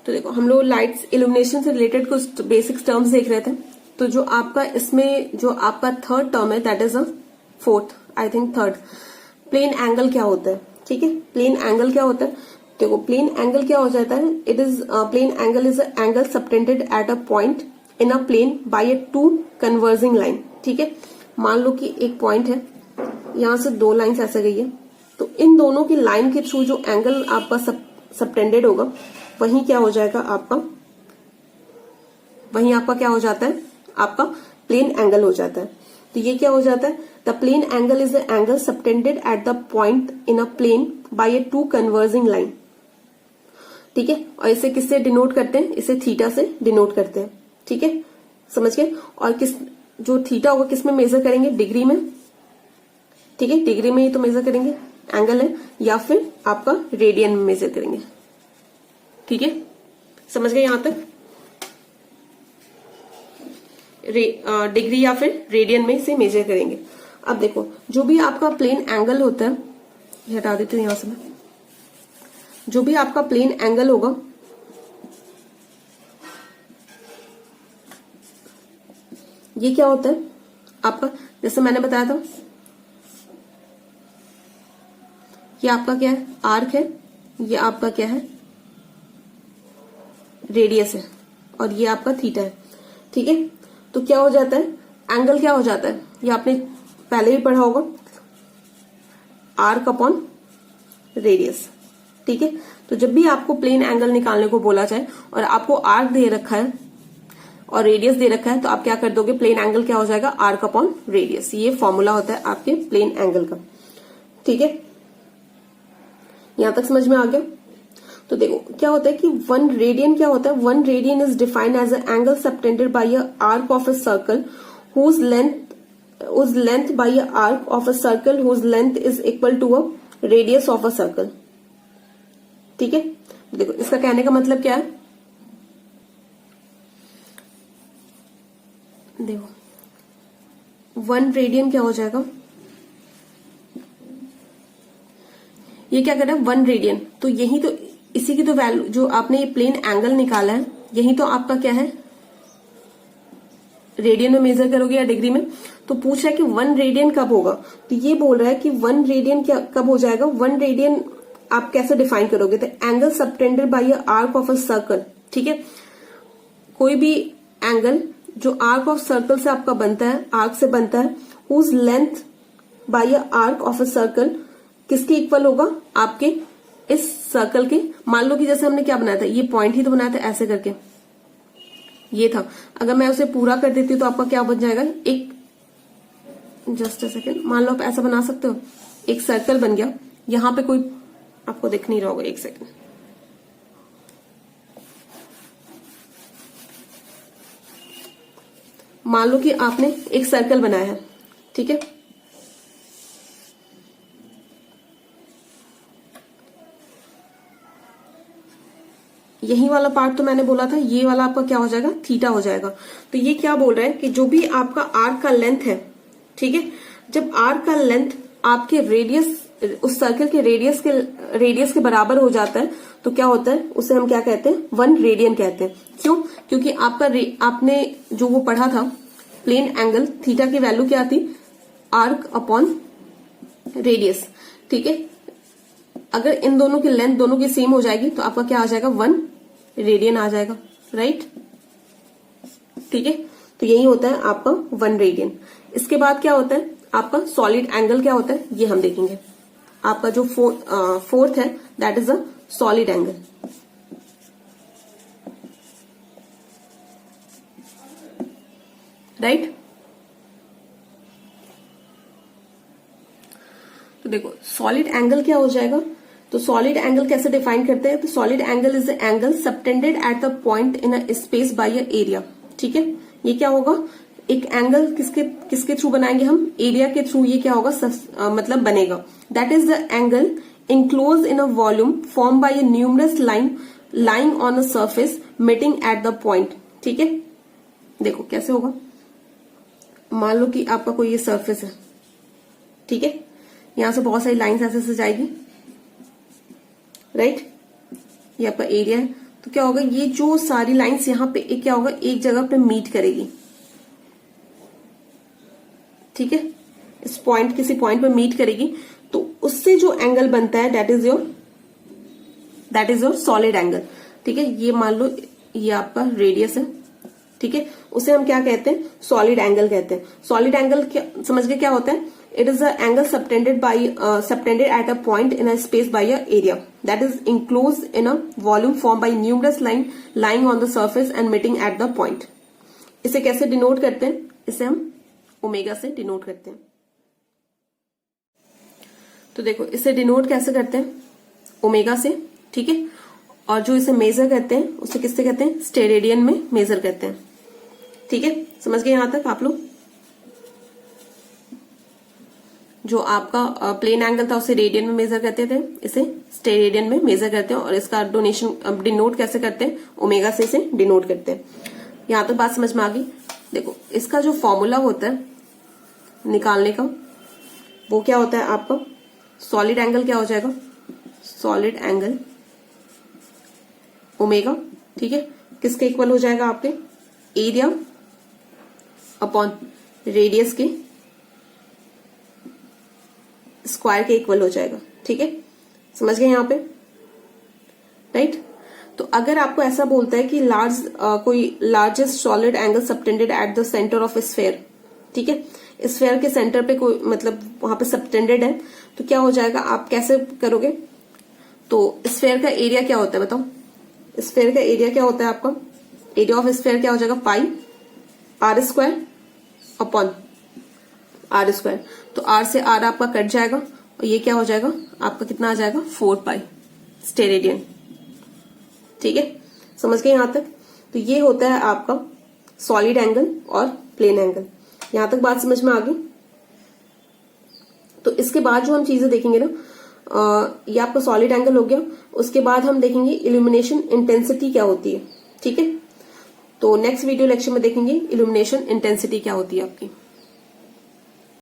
तो देखो हम लोग लाइट्स इल्यूमिनेशन से रिलेटेड कुछ बेसिक टर्म्स देख रहे थे। तो जो आपका इसमें जो आपका थर्ड टर्म है that is a fourth, I think third, plane angle क्या होता है। ठीक है, प्लेन एंगल क्या होता है, देखो प्लेन एंगल क्या हो जाता है, it is plane angle is a angle subtended at a point in a plane by a two converging line. ठीक है, मान लो कि एक पॉइंट है, यहां से दो लाइंस ऐसे गई है, तो इन दोनों की लाइन के थ्रू जो एंगल आपका सबटेंडेड होगा वही क्या हो जाएगा आपका, वही आपका क्या हो जाता है, आपका प्लेन एंगल हो जाता है। तो ये क्या हो जाता है, the plane angle is the angle subtended at the point in a plane by a two converging line. ठीक है, और इसे किससे डिनोट करते हैं, इसे थीटा से डिनोट करते हैं। ठीक है, समझ गए। और किस जो थीटा होगा किस में मेजर करेंगे, डिग्री में। ठीक है, डिग्री में ही तो मेजर करेंगे, एंगल है, या फिर आपका रेडियन में मेजर करेंगे। ठीक है, समझ गए यहां तक, डिग्री या फिर रेडियन में इसे मेजर करेंगे। अब देखो जो भी आपका प्लेन एंगल होता है, ये हटा देती हूं यहां से मैं, जो भी आपका प्लेन एंगल होगा ये क्या होता है आपका, जैसे मैंने बताया था, ये आपका क्या है, आर्क है, ये आपका क्या है, रेडियस है, और ये आपका थीटा है। ठीक है, तो क्या हो जाता है, एंगल क्या हो जाता है, ये आपने पहले भी पढ़ा होगा, आर्क अपॉन रेडियस। ठीक है, तो जब भी आपको प्लेन एंगल निकालने को बोला जाए और आपको आर्क दे रखा है और रेडियस दे रखा है, तो आप क्या कर दोगे, प्लेन एंगल क्या हो जाएगा, आर्क अपॉन रेडियस। ये फॉर्मूला होता है आपके प्लेन एंगल का। ठीक है, यहां तक समझ में आ गया। तो देखो क्या होता है कि 1 रेडियन क्या होता है, 1 radian is defined as a angle subtended by a arc of a circle whose length by a arc of a circle whose length is equal to a radius of a circle। ठीक है, देखो इसका कहने का मतलब क्या है, देखो 1 रेडियन क्या हो जाएगा, ये क्या कर रहा है 1 रेडियन, तो यही तो इसी की तो वैल्यू जो आपने ये प्लेन एंगल निकाला है, यही तो आपका क्या है, रेडियन में मेजर करोगे या डिग्री में। तो पूछ रहा है कि 1 रेडियन कब होगा, तो ये बोल रहा है कि 1 रेडियन क्या कब हो जाएगा, 1 रेडियन आप कैसे डिफाइन करोगे, तो angle subtended by a arc of a circle. ठीक है, कोई भी एंगल जो आर्क ऑफ सर्कल से आपका बनता है, आर्क से बनता है, whose length by a arc of a circle किसके इक्वल होगा, आपके इस सर्कल के। मान लो कि जैसे हमने क्या बनाया था, ये पॉइंट ही तो बनाया था ऐसे करके, ये था, अगर मैं उसे पूरा कर देती हूँ तो आपका क्या बन जाएगा, एक जस्ट अ सेकेंड, मान लो आप ऐसा बना सकते हो, एक सर्कल बन गया, यहां पे कोई आपको दिख नहीं रहा होगा, एक सेकेंड, मान लो कि आपने एक सर्कल बनाया है। ठीक है, यही वाला पार्ट तो मैंने बोला था, ये वाला आपका क्या हो जाएगा, थीटा हो जाएगा। तो ये क्या बोल रहा है कि जो भी आपका आर्क का लेंथ है, ठीक है, जब आर्क का लेंथ आपके रेडियस, उस सर्कल के रेडियस के बराबर हो जाता है, तो क्या होता है, उसे हम क्या कहते हैं, 1 रेडियन कहते हैं। क्यों, क्योंकि आपने जो वो पढ़ा था प्लेन एंगल, थीटा की वैल्यू क्या थी, आर्क अपॉन रेडियस। ठीक है, अगर इन दोनों की लेंथ दोनों की सेम हो जाएगी तो आपका क्या आ जाएगा, 1 रेडियन आ जाएगा, राइट। ठीक है, तो यही होता है आपका 1 रेडियन। इसके बाद क्या होता है आपका सॉलिड एंगल, क्या होता है ये हम देखेंगे। आपका जो फोर्थ है that is a solid angle. Right, तो देखो सॉलिड एंगल क्या हो जाएगा, तो सॉलिड एंगल कैसे डिफाइन करते हैं, तो solid angle is the angle subtended at the point in a space by a area. ठीक है, ये क्या होगा, एक एंगल किसके थ्रू बनाएंगे हम, एरिया के थ्रू। ये क्या होगा, मतलब बनेगा, that is the angle enclosed in a volume formed by a numerous line lying on a surface meeting at the point। ठीक है, देखो कैसे होगा, मान लो कि आपका कोई ये सरफेस है, ठीक है, यहां से बहुत सारी लाइंस ऐसे से जाएगी, राइट, ये आपका एरिया है, तो क्या होगा, ये जो सारी लाइंस यहाँ पे क्या होगा, एक जगह पे मीट करेगी। ठीक है, इस पॉइंट, किसी पॉइंट पे मीट करेगी, तो उससे जो एंगल बनता है that is your solid angle. ठीक है, ये मान लो ये आपका रेडियस है। ठीक है, उसे हम क्या कहते हैं, सॉलिड एंगल कहते हैं। सॉलिड एंगल क्या समझ गए क्या होता है, it is a angle subtended at a point in a space by a area that is enclose in a volume form by numerous line lying on the surface and meeting at the point. इसे कैसे denote करते हैं, इसे हम omega से denote करते हैं। तो देखो इसे डिनोट कैसे करते हैं, ओमेगा से। ठीक है, और जो इसे मेजर करते हैं उसे किससे कहते हैं, स्टेरेडियन में मेजर करते हैं। ठीक है, समझ गए यहां तक आप लोग। जो आपका प्लेन एंगल था उसे रेडियन में मेजर करते थे, इसे स्टेरेडियन में मेजर करते हैं, और इसका डिनोट कैसे करते हैं, ओमेगा से इसे डिनोट करते हैं। यहां तक बात समझ में आ गई। देखो इसका जो फॉर्मूला होता है निकालने का, वो क्या होता है आपका, सॉलिड एंगल क्या हो जाएगा, सॉलिड एंगल ओमेगा। ठीक है, किसके इक्वल हो जाएगा, आपके एरिया अपॉन रेडियस के स्क्वायर के इक्वल हो जाएगा। ठीक है, समझ गए यहाँ पे, राइट। तो अगर आपको ऐसा बोलता है कि कोई largest solid angle subtended at the centre of sphere, ठीक है, स्फेयर के सेंटर पे कोई मतलब वहां पे सबटेंडेड है, तो क्या हो जाएगा, आप कैसे करोगे, तो स्फेयर का एरिया क्या होता है बताओ, स्फेयर का एरिया क्या होता है आपका, एरिया ऑफ स्फेयर क्या हो जाएगा, pi r square upon r square. तो आर से आर आपका कट जाएगा और ये क्या हो जाएगा आपका, कितना आ जाएगा, 4 पाई स्टेरेडियन। ठीक है, समझ गए यहां तक। तो ये होता है आपका सॉलिड एंगल और प्लेन एंगल। यहां तक बात समझ में आ गई। तो इसके बाद जो हम चीजें देखेंगे ना, ये आपका सॉलिड एंगल हो गया, उसके बाद हम देखेंगे इल्यूमिनेशन इंटेंसिटी क्या होती है। ठीक है, तो नेक्स्ट वीडियो लेक्चर में देखेंगे इल्यूमिनेशन इंटेंसिटी क्या होती है आपकी।